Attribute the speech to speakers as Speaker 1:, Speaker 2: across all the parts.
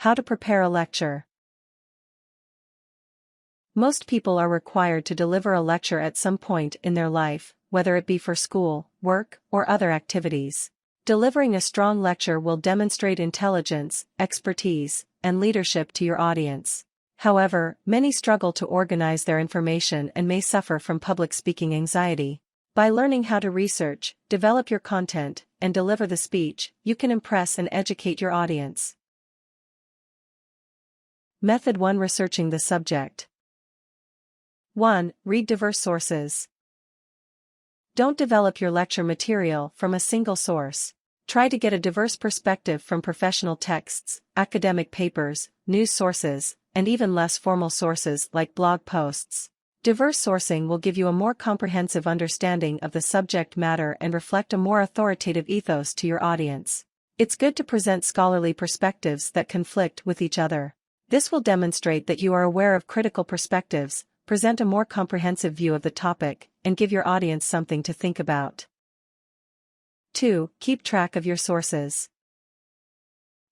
Speaker 1: How to prepare a lecture. Most people are required to deliver a lecture at some point in their life, whether it be for school, work, or other activities. Delivering a strong lecture will demonstrate intelligence, expertise, and leadership to your audience. However, many struggle to organize their information and may suffer from public speaking anxiety. By learning how to research, develop your content, and deliver the speech, you can impress and educate your audience. Method 1. Researching the subject. 1. Read diverse sources. Don't develop your lecture material from a single source. Try to get a diverse perspective from professional texts, academic papers, news sources, and even less formal sources like blog posts. Diverse sourcing will give you a more comprehensive understanding of the subject matter and reflect a more authoritative ethos to your audience. It's good to present scholarly perspectives that conflict with each other. This will demonstrate that you are aware of critical perspectives, present a more comprehensive view of the topic, and give your audience something to think about. 2. Keep track of your sources.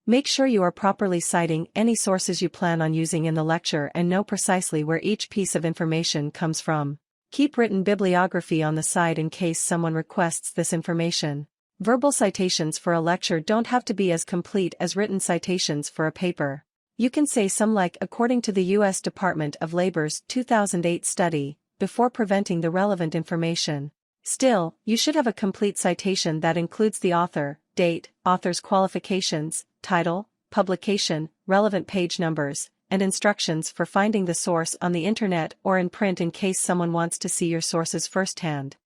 Speaker 1: Make sure you are properly citing any sources you plan on using in the lecture and know precisely where each piece of information comes from. Keep written bibliography on the side in case someone requests this information. Verbal citations for a lecture don't have to be as complete as written citations for a paper. You can say some like according to the U.S. Department of Labor's 2008 study, before presenting the relevant information. Still, you should have a complete citation that includes the author, date, author's qualifications, title, publication, relevant page numbers, and instructions for finding the source on the internet or in print in case someone wants to see your sources firsthand.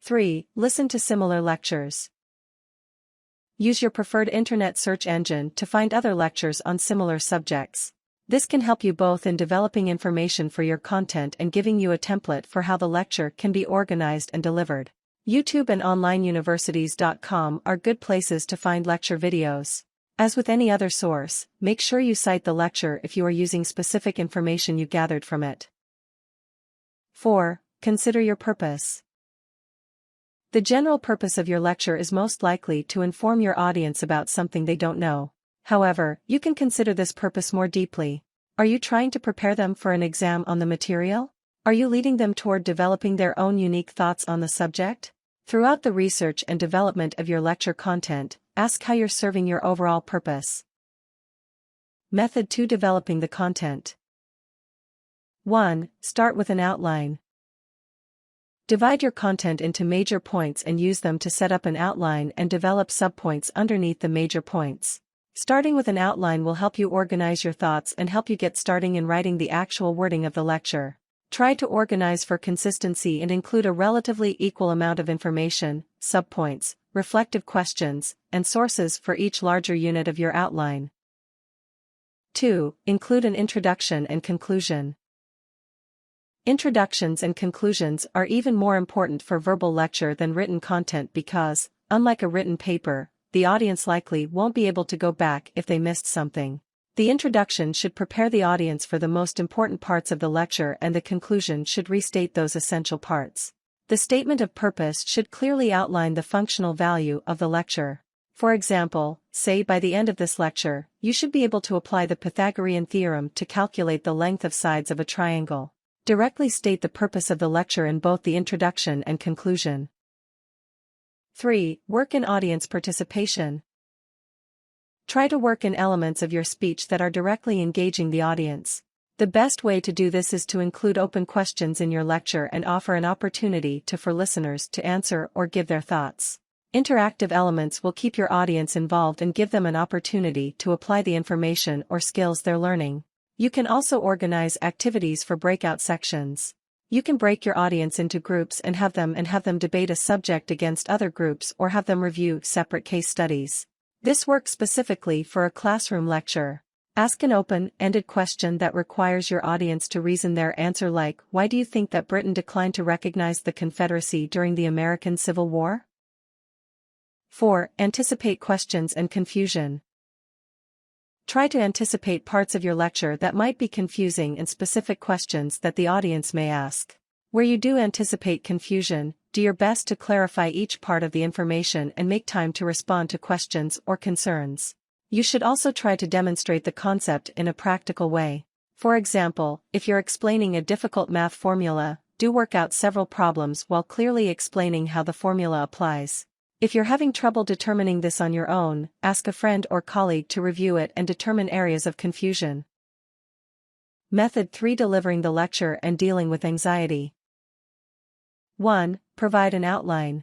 Speaker 1: 3. Listen to similar lectures. Use your preferred internet search engine to find other lectures on similar subjects. This can help you both in developing information for your content and giving you a template for how the lecture can be organized and delivered. YouTube and onlineuniversities.com are good places to find lecture videos. As with any other source, make sure you cite the lecture if you are using specific information you gathered from it. 4. Consider your purpose. The general purpose of your lecture is most likely to inform your audience about something they don't know. However, you can consider this purpose more deeply. Are you trying to prepare them for an exam on the material? Are you leading them toward developing their own unique thoughts on the subject? Throughout the research and development of your lecture content, ask how you're serving your overall purpose. Method 2. Developing the content. 1. Start with an outline. Divide your content into major points and use them to set up an outline and develop subpoints underneath the major points. Starting with an outline will help you organize your thoughts and help you get starting in writing the actual wording of the lecture. Try to organize for consistency and include a relatively equal amount of information, subpoints, reflective questions, and sources for each larger unit of your outline. 2. Include an introduction and conclusion. Introductions and conclusions are even more important for verbal lecture than written content because, unlike a written paper, the audience likely won't be able to go back if they missed something. The introduction should prepare the audience for the most important parts of the lecture and the conclusion should restate those essential parts. The statement of purpose should clearly outline the functional value of the lecture. For example, say by the end of this lecture, you should be able to apply the Pythagorean theorem to calculate the length of sides of a triangle. Directly state the purpose of the lecture in both the introduction and conclusion. 3. Work in audience participation. Try to work in elements of your speech that are directly engaging the audience. The best way to do this is to include open questions in your lecture and offer an opportunity for listeners to answer or give their thoughts. Interactive elements will keep your audience involved and give them an opportunity to apply the information or skills they're learning. You can also organize activities for breakout sections. You can break your audience into groups and have them debate a subject against other groups or have them review separate case studies. This works specifically for a classroom lecture. Ask an open-ended question that requires your audience to reason their answer like, why do you think that Britain declined to recognize the Confederacy during the American Civil War? 4. Anticipate questions and confusion. Try to anticipate parts of your lecture that might be confusing and specific questions that the audience may ask. Where you do anticipate confusion, do your best to clarify each part of the information and make time to respond to questions or concerns. You should also try to demonstrate the concept in a practical way. For example, if you're explaining a difficult math formula, do work out several problems while clearly explaining how the formula applies. If you're having trouble determining this on your own, ask a friend or colleague to review it and determine areas of confusion. Method 3: Delivering the lecture and dealing with anxiety. 1. Provide an outline.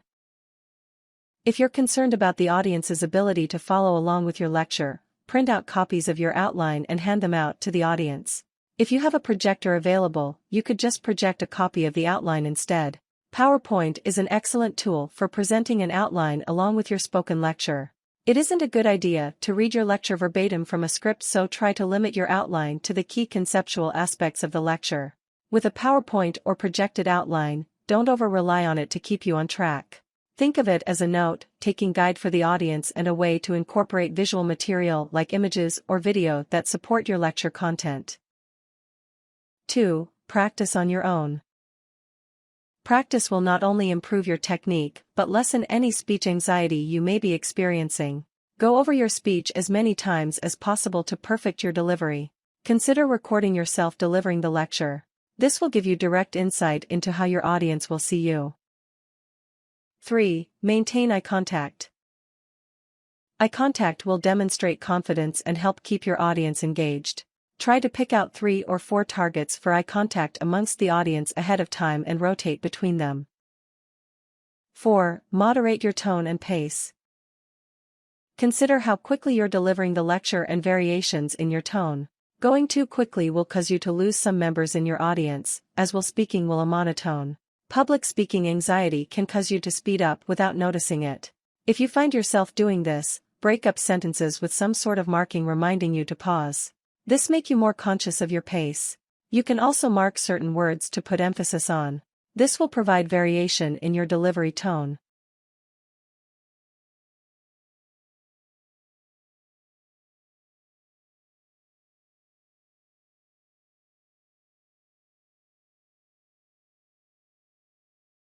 Speaker 1: If you're concerned about the audience's ability to follow along with your lecture, print out copies of your outline and hand them out to the audience. If you have a projector available, you could just project a copy of the outline instead. PowerPoint is an excellent tool for presenting an outline along with your spoken lecture. It isn't a good idea to read your lecture verbatim from a script, so try to limit your outline to the key conceptual aspects of the lecture. With a PowerPoint or projected outline, don't over-rely on it to keep you on track. Think of it as a note-taking guide for the audience and a way to incorporate visual material like images or video that support your lecture content. 2. Practice on your own. Practice will not only improve your technique but lessen any speech anxiety you may be experiencing. Go over your speech as many times as possible to perfect your delivery. Consider recording yourself delivering the lecture. This will give you direct insight into how your audience will see you. 3. Maintain eye contact. Eye contact will demonstrate confidence and help keep your audience engaged. Try to pick out 3 or 4 targets for eye contact amongst the audience ahead of time and rotate between them. 4. Moderate your tone and pace. Consider how quickly you're delivering the lecture and variations in your tone. Going too quickly will cause you to lose some members in your audience, as will speaking will a monotone. Public speaking anxiety can cause you to speed up without noticing it. If you find yourself doing this, break up sentences with some sort of marking reminding you to pause. This makes you more conscious of your pace. You can also mark certain words to put emphasis on. This will provide variation in your delivery tone.